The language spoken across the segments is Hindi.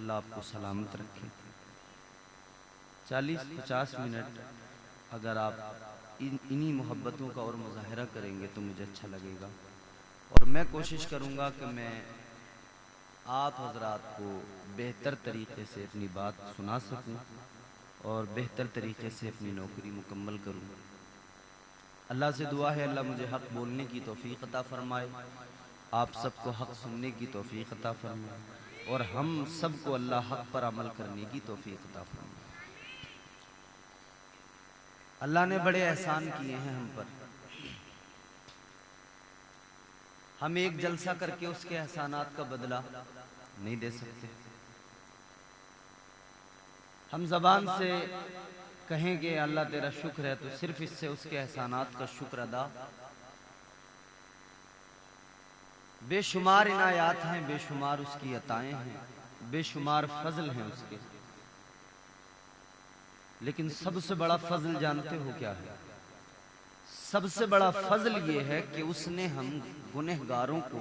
अल्लाह आपको सलामत रखे। 40-50 मिनट अगर आप इन्हीं मोहब्बतों का और मुजाहरा करेंगे तो मुझे अच्छा लगेगा। और मैं कोशिश करूँगा कि मैं आप हजरात को बेहतर तरीक़े से अपनी बात सुना सकूँ और बेहतर तरीक़े से अपनी नौकरी मुकम्मल करूँ। अल्लाह से दुआ है अल्लाह मुझे हक़ बोलने की तौफ़ीक़ अता फ़रमाए, आप सबको हक़ सुनने की तौफ़ीक़ अता फ़रमाए और हम सबको अल्लाह हक़ पर अमल करने की तौफ़ीक़ अता फ़रमाए। अल्लाह ने बड़े एहसान किए हैं हम पर, हम एक जलसा करके उसके एहसानात का बदला नहीं दे सकते। हम ज़बान से कहेंगे अल्लाह तेरा शुक्र है तो सिर्फ इससे उसके एहसानात का शुक्र अदा। बेशुमार इनायात हैं, बेशुमार उसकी अताएं हैं, बेशुमार फजल हैं उसके, लेकिन सबसे बड़ा फजल जानते हो क्या है? सबसे बड़ा फजल ये है कि उसने हम गुनहगारों को,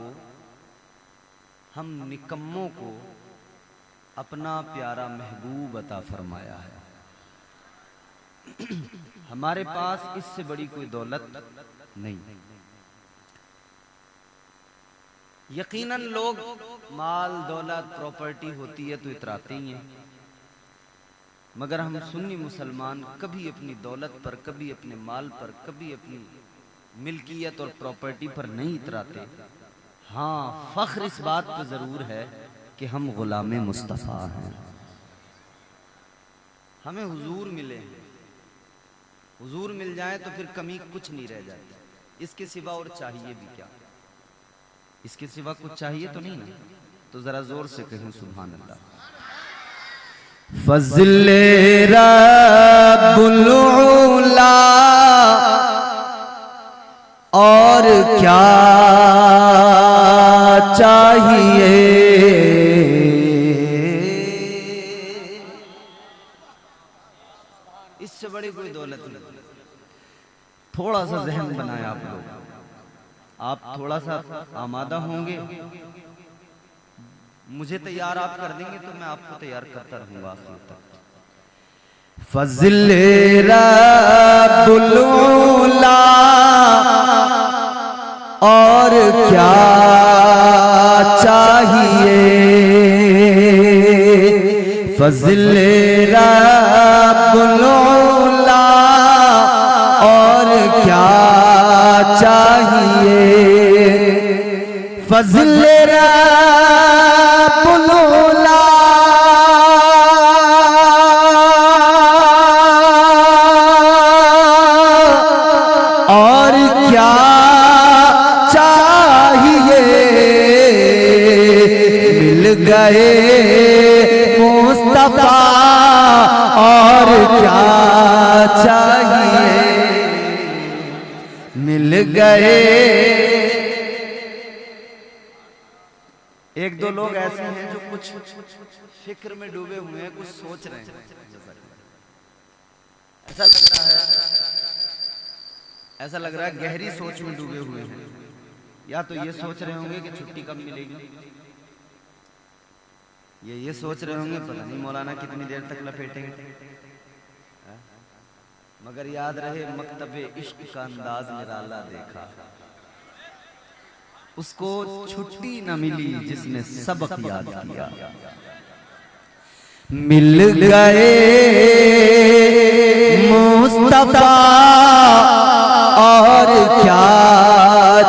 हम निकम्मों को अपना प्यारा महबूब अता फरमाया है। हमारे पास इससे बड़ी कोई दौलत नहीं। यकीनन लोग माल दौलत प्रॉपर्टी होती है तो इतराते ही हैं, मगर हम सुन्नी मुसलमान कभी अपनी दौलत पर, कभी अपने माल पर, कभी अपनी मिल्कियत और प्रॉपर्टी पर नहीं इतराते। हाँ, फख्र इस बात पर ज़रूर है कि हम गुलामे मुस्तफ़ा हैं, हमें हुजूर मिले हैं। हुजूर मिल जाए तो फिर कमी कुछ नहीं रह जाती। इसके सिवा और चाहिए भी क्या? इसके सिवा कुछ चाहिए तो नहीं ना? तो जरा जोर से कहें सुभान अल्लाह। फज़्ल रब्बुल उला और क्या चाहिए, इससे बड़ी कोई दौलत नहीं। थोड़ा सा जहन बनाए आप लोग, आप थोड़ा सा आमादा होंगे, मुझे तैयार आप कर देंगे तो मैं आपको तैयार करता रहूंगा आखिर तक। फज़्ल रब्बुल उला और क्या चाहिए, फज़्ल रब्बुल उला और क्या चाहिए, फज़्ल रब्बुल उला और क्या चाहिए, मिल गए मुस्तफा और क्या चाहिए, मिल गए। एक दो लोग ऐसे हैं जो कुछ फिक्र में डूबे हुए हैं, कुछ सोच रहे हैं, ऐसा लग रहा है, ऐसा लग रहा है गहरी सोच में डूबे हुए हैं। या तो ये सोच रहे होंगे कि छुट्टी कब मिलेगी, ये सोच रहे होंगे पता नहीं मौलाना कितनी देर तक लपेटेंगे। मगर याद रहे मकतबे इश्क का अंदाज निराला देखा, उसको छुट्टी न मिली जिसने सबक याद किया। मिल गए मुस्तफा और क्या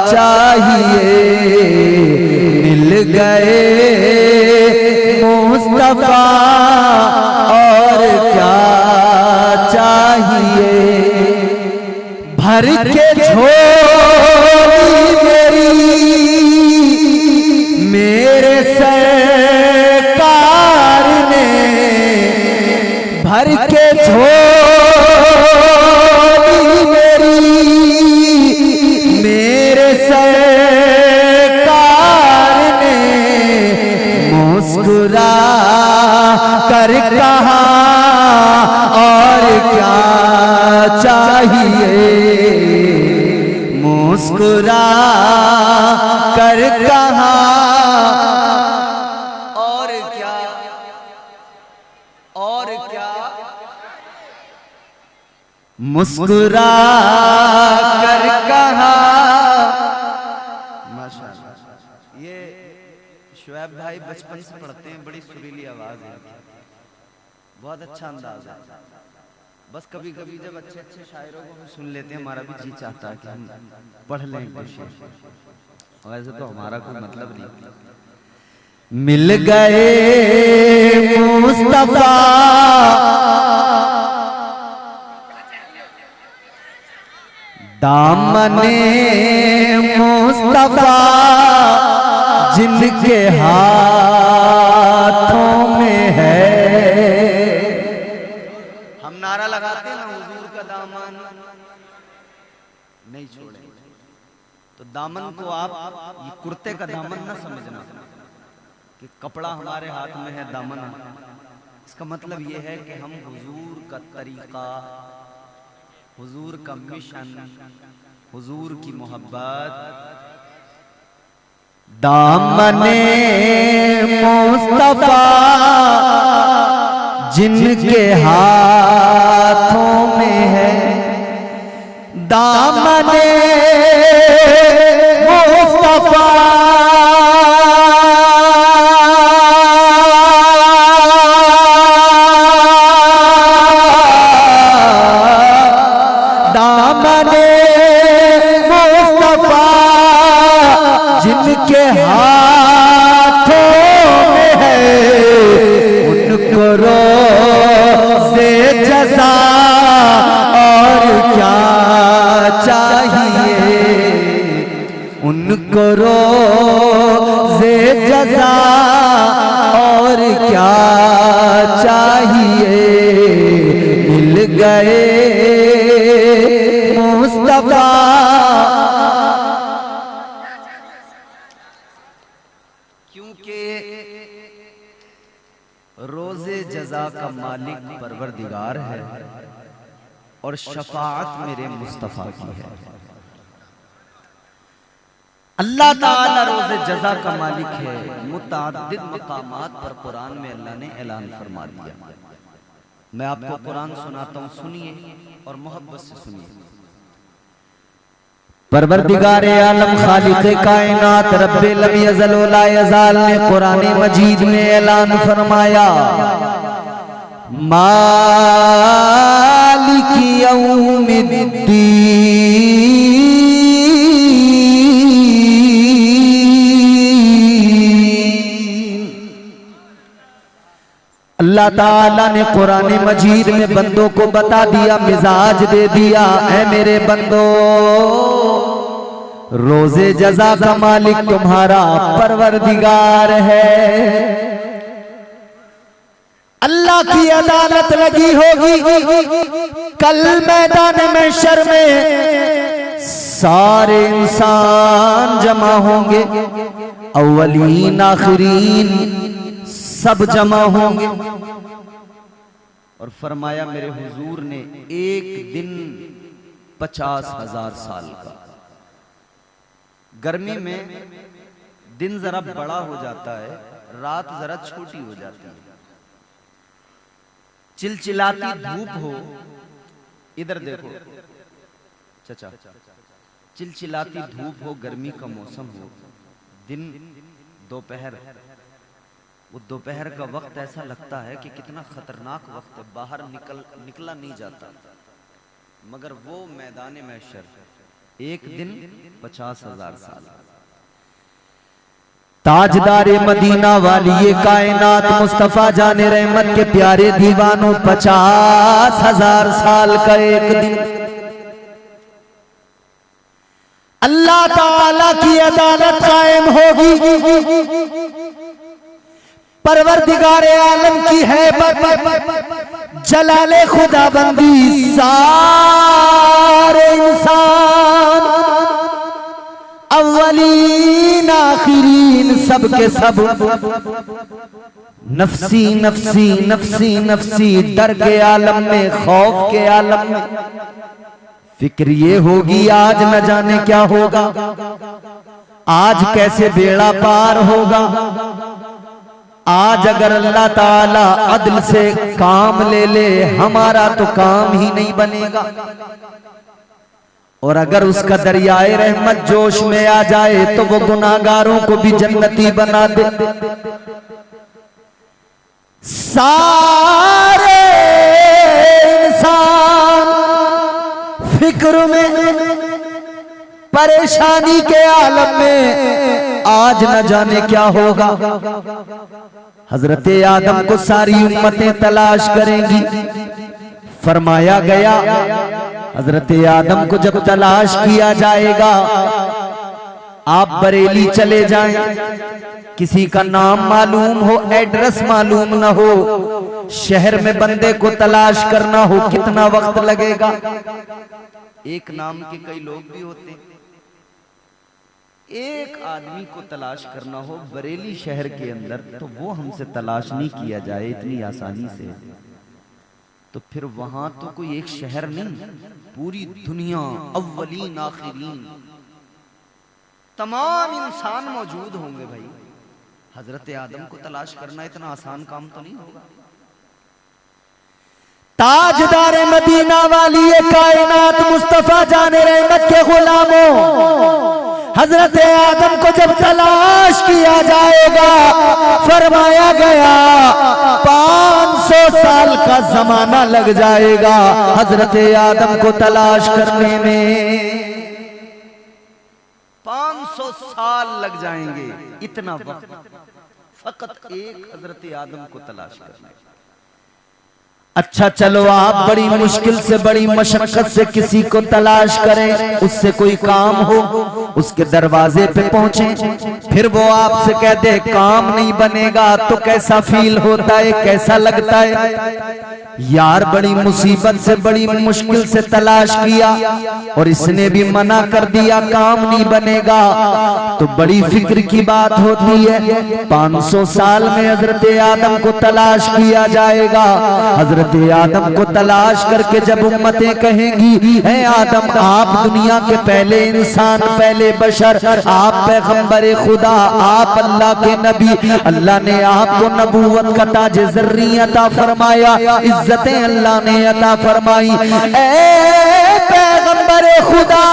चाहिए, मिल गए मुस्तफा और क्या चाहिए, भर के झोली मेरी मेरे सरकार ने, भर के झोली मेरी मेरे सरकार ने, मुस्कुरा कर कहा और क्या चाहिए, मुस्कुरा कर कहा और क्या और क्या मुस्कुरा कर कहा। माशाअल्लाह, ये शुएब भाई बचपन से पढ़ते हैं, बड़ी सुरीली आवाज है, बहुत अच्छा अंदाज है। बस कभी कभी जब अच्छे अच्छे शायरों को हम सुन लेते हैं, हमारा भी जी चाहता है कि हम पढ़ लें कुछ। वैसे तो हमारा कोई मतलब नहीं। मिल गए मुस्तफा दामने मुस्तफा जिनके हाथों में है। हम नारा लगाते हैं ना, हुजूर का दामन नहीं छोड़े। तो दामन को आप ये कुर्ते का दामन ना समझना कि कपड़ा हमारे हाथ में है दामन। इसका मतलब ये है कि हम हुजूर का तरीका, हुजूर का मिशन, हुजूर की मोहब्बत, दामने मुस्तफा जिनके हाथों में है। दामने मुस्तफा जिनके हाथों में है, उनको रोज़े जज़ा और क्या चाहिए। उनको रोज़े जज़ा और क्या चाहिए। मिल गए मुस्तफा। रोज़े जज़ा का मालिक परवरदिगार है और शफाअत मेरे मुस्तफ़ा की है। अल्लाह ताला रोज़े जज़ा का मालिक है। मुतअद्दिद मकामात पर कुरान में अल्लाह ने ऐलान फरमा दिया। मैं आपको कुरान सुनाता हूँ, सुनिए और मोहब्बत से सुनिए। परवरदिगारे आलम खालिक़े कायनात रब्बे लम यज़ल व ला यज़ाल ने कुरान मजीद में ऐलान फरमाया, मालिकी यौमिद्दीन। अल्लाह ताला ने कुरान मजीद में बंदों को बता दिया, मिजाज दे दिया, ऐ मेरे बंदो रोज़े जज़ा का मालिक तुम्हारा परवरदिगार है। अल्लाह की अदालत लगी होगी कल मैदान महशर में। सारे इंसान जमा होंगे, अव्वलीन आखिरीन सब जमा होंगे। और फरमाया मेरे हुजूर ने एक दिन 50,000 साल का। गर्मी में दिन जरा बड़ा हो जाता है, रात जरा छोटी हो जाती है। चिलचिलाती धूप हो, इधर देखो चाचा, चिलचिलाती धूप हो, गर्मी का मौसम हो, दिन दोपहर, वो दोपहर का वक्त ऐसा लगता है कि कितना खतरनाक वक्त है, बाहर निकला नहीं जाता। मगर वो मैदान महशर एक दिन 50,000 साल। ताजदारे मदीना वाली ये कायनात मुस्तफा जाने रहमत के प्यारे दीवानों 50,000 साल का एक दिन। अल्लाह ताला की अदालत कायम होगी। परवरदिगारे आलम की हैबत, जलाले खुदाबंदी, सारे इंसान अव्वलीन आखिरीन सब के सब नफसी नफसी नफसी नफसी डर के आलम में, खौफ के आलम में। फिक्र ये होगी आज न जाने क्या होगा, आज कैसे बेड़ा पार होगा। आज अगर अल्लाह ताला अदल से काम ले ले, हमारा तो काम ही नहीं बनेगा। और अगर उसका दरियाए रहमत जोश में आ जाए तो वो गुनाहगारों को भी जन्नती बना दे। सारे इंसान फिक्र में, परेशानी के आलम में, आज न जाने क्या होगा। हजरत आदम को सारी उम्मतें तलाश करेंगी। फरमाया गया हजरत आदम को जब तलाश किया जाएगा, आप बरेली चले जाएं, किसी का नाम मालूम हो, एड्रेस मालूम ना हो, शहर में बंदे को तलाश करना हो, कितना वक्त लगेगा? एक नाम के कई लोग भी होते हैं। एक आदमी को तलाश करना हो बरेली शहर के अंदर, तो वो हमसे तलाश नहीं किया जाए इतनी आसानी से, तो फिर वहां तो कोई एक शहर नहीं, पूरी दुनिया अव्वलीन आखिरीन तमाम इंसान मौजूद होंगे। भाई हजरत आदम को तलाश करना इतना आसान काम तो नहीं होगा। ताजदार मदीना वाली ये कायनात मुस्तफा जाने रहमत के गुलामों, हजरत आदम को जब तलाश किया जाएगा, फरमाया गया 500 साल का जमाना लग जाएगा हजरत आदम को तलाश करने में। 500 साल लग जाएंगे, इतना वक्त फकत एक हजरत आदम को तलाश करना। अच्छा चलो, आप बड़ी मुश्किल से, बड़ी मशक्कत से किसी को तलाश करें, उससे कोई काम हो, उसके दरवाजे पे पहुंचे, फिर वो आपसे कह दे काम नहीं बनेगा, तो कैसा फील होता है, कैसा लगता है? यार बड़ी मुसीबत से, बड़ी मुश्किल से तलाश किया और इसने भी मना कर दिया काम नहीं बनेगा, तो बड़ी फिक्र की बात होती है। 500 साल में हजरत आदम को तलाश किया जाएगा। हजरत आदम को तलाश करके जब उम्मतें कहेंगी, है आदम आप दुनिया के पहले इंसान, पहले बशर, आप पैगंबर खुदा, आप अल्लाह के नबी, अल्लाह ने आपको नबूवत का ताज ज़र्री अता फरमाया, इज्जतें अल्लाह ने अता फरमाई। ऐ पैगंबर खुदा,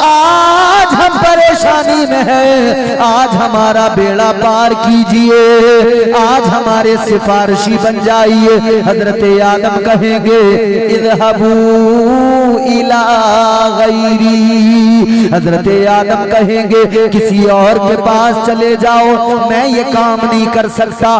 आज हम परेशानी में है, आज हमारा बेड़ा पार कीजिए, आज हमारे सिफारिशी बन जाइए। हजरत आदम कहेंगे इज़हबू इला गैरी, हजरत आदम कहेंगे किसी और के पास चले जाओ, मैं ये काम नहीं कर सकता।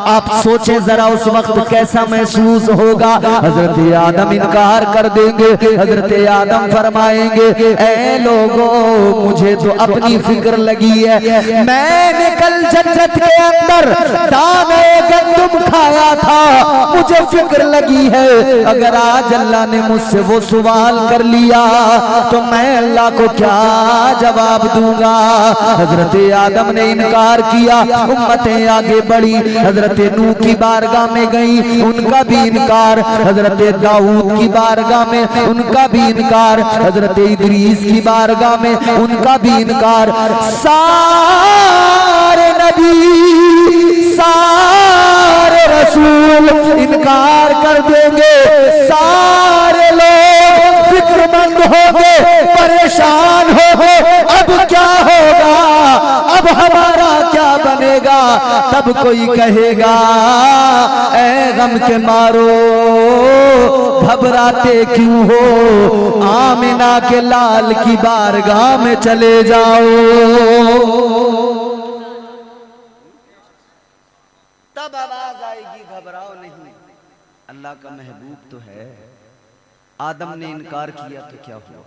आप सोचें जरा उस वक्त कैसा महसूस होगा। हजरत आदम इनकार कर देंगे। हजरत आदम फरमाएंगे ऐ लोगों, मुझे तो अपनी फिक्र लगी है, मैंने कल जन्नत के अंदर दाने गंदम खाया था, मुझे फिक्र लगी है, अगर आज अल्लाह ने मुझसे वो सवाल कर लिया तो मैं अल्लाह को क्या जवाब दूंगा। हजरत आदम ने इनकार किया, उम्मतें आगे बढ़ी, हजरत नूह की बारगाह में गई, उनका भी इनकार, हजरत दाऊद की बारगाह में उनका भी इनकार, हजरत इदरीस की बारगाह में उनका भी इनकार। सारे नबी, सारे रसूल इनकार कर देंगे, सारे लोग फिक्रमंद होंगे, परेशान होंगे, अब क्या होगा, अब हमारा क्या बनेगा। तब कोई कहेगा ऐ गम के मारो घबराते क्यों हो, आमिना के लाल की बारगाह में चले जाओ। तब आवाज आएगी घबराओ नहीं, अल्लाह का महबूब तो है। आदम ने इनकार किया तो क्या हुआ?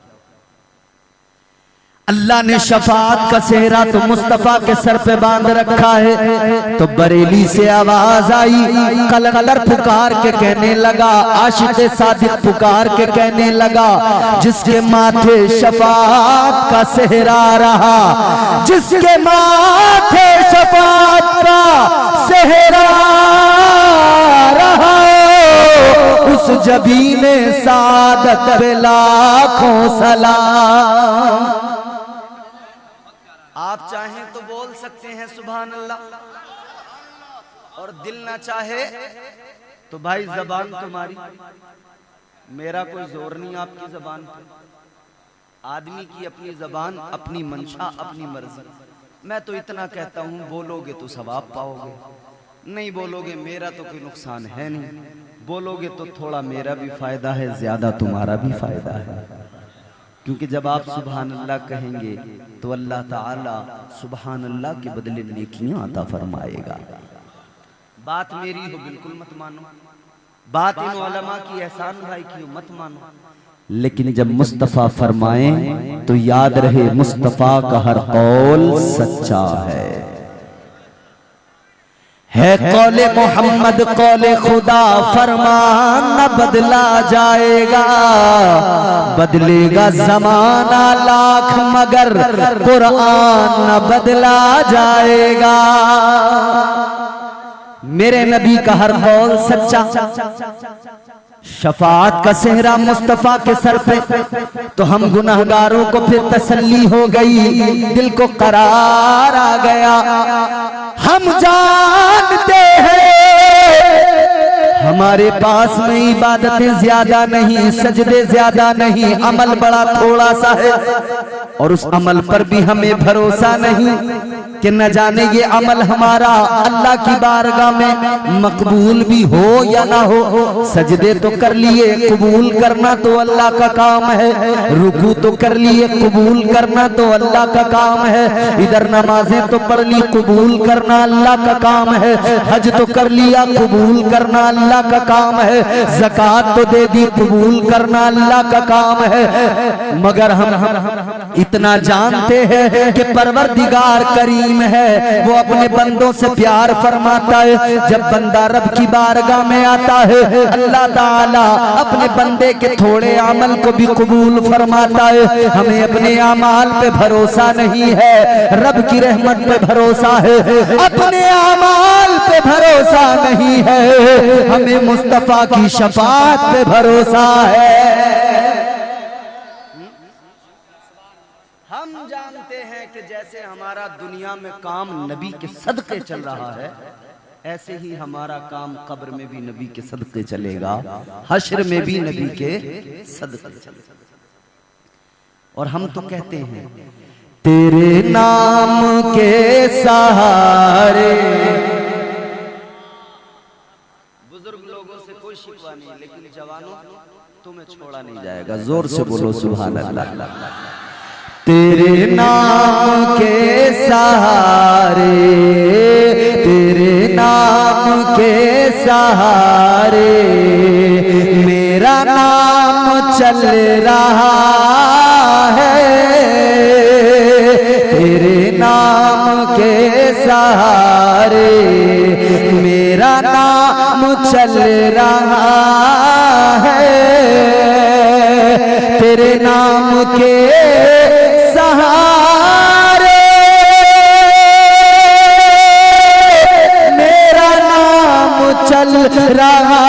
अल्लाह ने शफाअत का सेहरा तो मुस्तफा के सर पे बांध रखा है। तो बरेली से आवाज आई, कलंदर पुकार के कहने लगा, आशिक़ सादिक पुकार के कहने लगा, जिसके माथे शफाअत का सेहरा रहा, जिसके माथे शफाअत का सेहरा रहा, उस जबीने सादत पे लाखों सलाम। आप चाहें तो बोल सकते हैं सुभान अल्लाह। और दिल ना चाहे तो भाई जबान तुम्हारी, मेरा कोई जोर नहीं आपकी जबान पे। आदमी की अपनी जबान, अपनी मंशा, अपनी मर्जी। मैं तो इतना कहता हूँ, बोलोगे तो सवाब पाओगे, नहीं बोलोगे मेरा तो कोई नुकसान है नहीं। बोलोगे तो थोड़ा मेरा भी फायदा है, ज्यादा तुम्हारा भी फायदा है। क्योंकि जब आप सुभान अल्लाह कहेंगे तो अल्लाह ताला सुभान अल्लाह के बदले नेकियां अता फरमाएगा। बात मेरी हो बिल्कुल मत मानो, बात इन उलमा की, एहसान भाई की हो मत मानो, लेकिन जब मुस्तफा फरमाए तो याद रहे मुस्तफा का हर कौल सच्चा है कौले मोहम्मद कौले खुदा, फरमान न बदला जाएगा, बदलेगा जमाना लाख मगर कुरान न बदला जाएगा। मेरे नबी का हर कौल सच्चा, शफाअत का सेहरा मुस्तफा के सर पे, तो हम गुनाहगारों को फिर तसल्ली हो गई, दिल को करार आ गया। हम जानते हैं हमारे पास में इबादतें ज्यादा नहीं, सजदे ज्यादा नहीं, अमल बड़ा थोड़ा सा है, और उस अमल पर भी हमें भरोसा नहीं कि न जाने ये अमल हमारा अल्लाह की बारगाह में मकबूल भी हो या ना हो। सजदे तो कर लिए, कबूल करना तो अल्लाह का काम है, रुकू तो कर लिए, कबूल करना तो अल्लाह का काम है, इधर नमाजें तो पढ़ ली, कबूल करना अल्लाह का काम है, हज तो कर लिया, कबूल करना अल्लाह का काम है, ज़कात तो दे दी, कबूल करना अल्लाह का काम है। मगर हम इतना जानते हैं कि परवरदिगार करीम है, वो अपने बंदों से प्यार फरमाता है। जब बंदा रब की बारगाह में आता है, अल्लाह ताला अपने बंदे के थोड़े अमल को भी कबूल फरमाता है। हमें अपने अमाल पे भरोसा नहीं है, रब की रहमत पे भरोसा है, अपने अमाल पे भरोसा नहीं है, हमें मुस्तफा की शफाअत पे भरोसा है। हम जानते हैं कि जैसे हमारा दुनिया में काम नबी के सदके चल रहा है, ऐसे ही हमारा काम कब्र में भी नबी के सदके चलेगा, हश्र में भी नबी के सदके चलेगा। और हम तो कहते हैं तेरे नाम के सहारे, बुजुर्ग लोगों से कोई शिकवा नहीं, लेकिन जवानों तुम्हें छोड़ा नहीं जाएगा। जोर से बोलो सुभान अल्लाह। तेरे नाम के सहारे, तेरे नाम के सहारे मेरा नाम चल रहा है, तेरे नाम के सहारे मेरा नाम चल रहा है, तेरे नाम के सहारे मेरा नाम चल रहा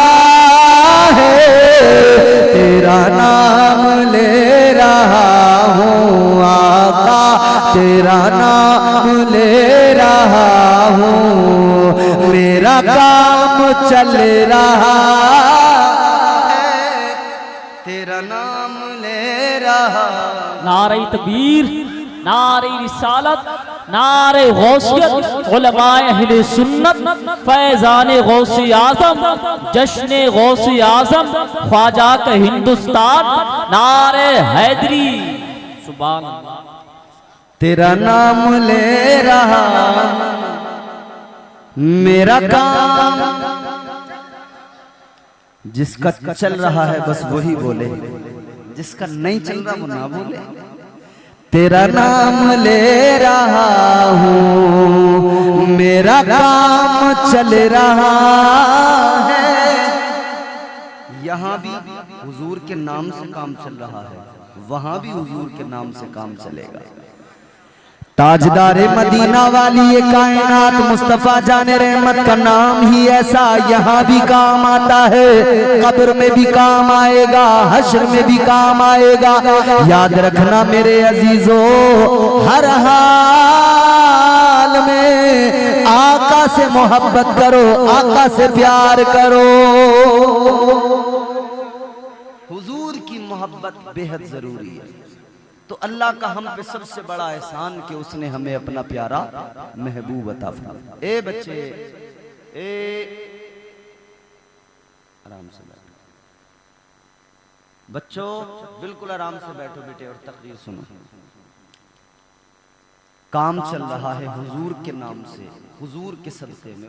है, तेरा नाम ले रहा हूँ आका, तेरा नाम ले रहा हूँ, मेरा काम चल रहा है, तेरा नाम ले रहा। नारे तकबीर, नारे रिसालत, नारे गौसियत, उलमाए अहले सुन्नत, फैजाने गौसी आजम, जश्ने गौसी आजम, ख्वाजा का हिंदुस्तान, नारे हैदरी। सुभान अल्लाह। तेरा नाम ले रहा मेरा काम, जिसका चल रहा है बस वही बोले, जिसका नहीं चल रहा वो ना बोले। तेरा नाम ले रहा हूँ, मेरा काम चल रहा है। यहाँ भी हुजूर के नाम से काम चल रहा है, वहाँ भी हुजूर के नाम से काम चलेगा। ताजदारे मदीना वाली ये कायनात मुस्तफा जाने रहमत का नाम ही ऐसा, यहाँ भी काम आता है, कब्र में भी काम आएगा, हश्र में भी काम आएगा। याद रखना मेरे अजीजों, हर हाल में आका आका से मोहब्बत करो, आका से प्यार करो। हुजूर की मोहब्बत बेहद जरूरी है। तो अल्लाह का हम पे सबसे बड़ा एहसान कि उसने हमें अपना प्यारा महबूब अता फरमाया। ए बच्चे, ए आराम से बैठो बच्चों, बिल्कुल आराम से बैठो बेटे और तकरीर सुनो। काम चल रहा है हुजूर के नाम से, हुजूर के सदक़े में।